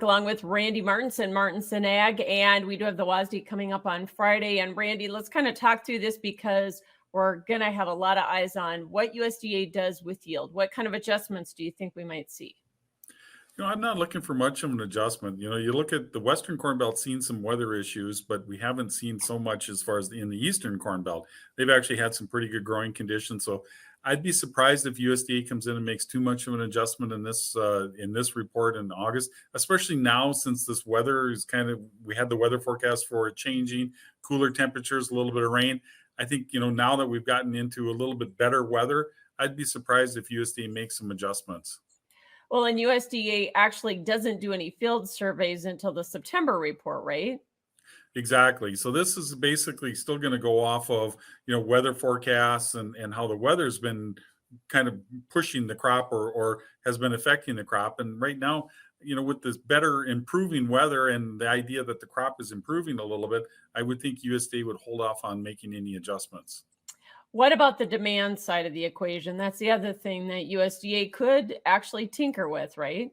Along with Randy Martinson, Martinson Ag, and we do have the WASDE coming up on Friday. And Randy, let's kind of talk through this because we're going to have a lot of eyes on what USDA does with yield. What kind of adjustments do you think we might see? I'm not looking for much of an adjustment. You look at the Western Corn Belt, seen some weather issues, but we haven't seen so much as far as in the Eastern Corn Belt. They've actually had some pretty good growing conditions. So I'd be surprised if USDA comes in and makes too much of an adjustment in this report in August, especially now since this weather is we had the weather forecast for it changing, cooler temperatures, a little bit of rain. I think, now that we've gotten into a little bit better weather, I'd be surprised if USDA makes some adjustments. Well, and USDA actually doesn't do any field surveys until the September report, right? Exactly. So this is basically still going to go off of, weather forecasts and how the weather's been kind of pushing the crop or has been affecting the crop. And right now, with this better improving weather and the idea that the crop is improving a little bit, I would think USDA would hold off on making any adjustments. What about the demand side of the equation? That's the other thing that USDA could actually tinker with, right?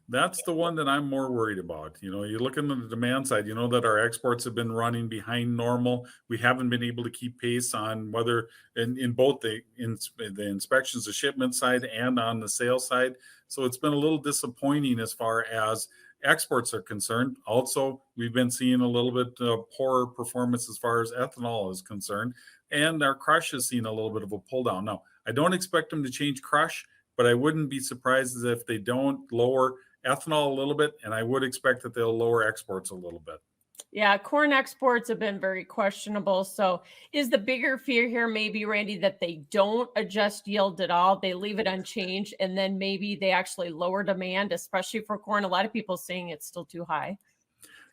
That's the one that I'm more worried about. You look at the demand side, that our exports have been running behind normal. We haven't been able to keep pace on whether in both the inspections, the shipment side and on the sales side. So it's been a little disappointing as far as exports are concerned. Also, we've been seeing a little bit poorer performance as far as ethanol is concerned. And our crush has seen a little bit of a pull down. Now, I don't expect them to change crush, but I wouldn't be surprised if they don't lower ethanol a little bit, and I would expect that they'll lower exports a little bit. Yeah, corn exports have been very questionable. So is the bigger fear here maybe, Randy, that they don't adjust yield at all? They leave it unchanged, and then maybe they actually lower demand, especially for corn? A lot of people saying it's still too high.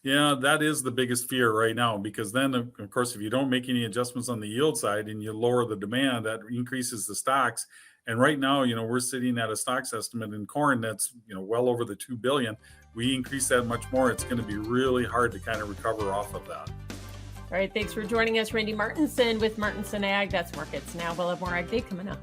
Yeah, that is the biggest fear right now, because then, of course, if you don't make any adjustments on the yield side and you lower the demand, that increases the stocks. And right now, we're sitting at a stocks estimate in corn that's, well over the 2 billion. We increase that much more, it's going to be really hard to kind of recover off of that. All right. Thanks for joining us, Randy Martinson with Martinson Ag. That's Markets Now. We'll have more AgDay coming up.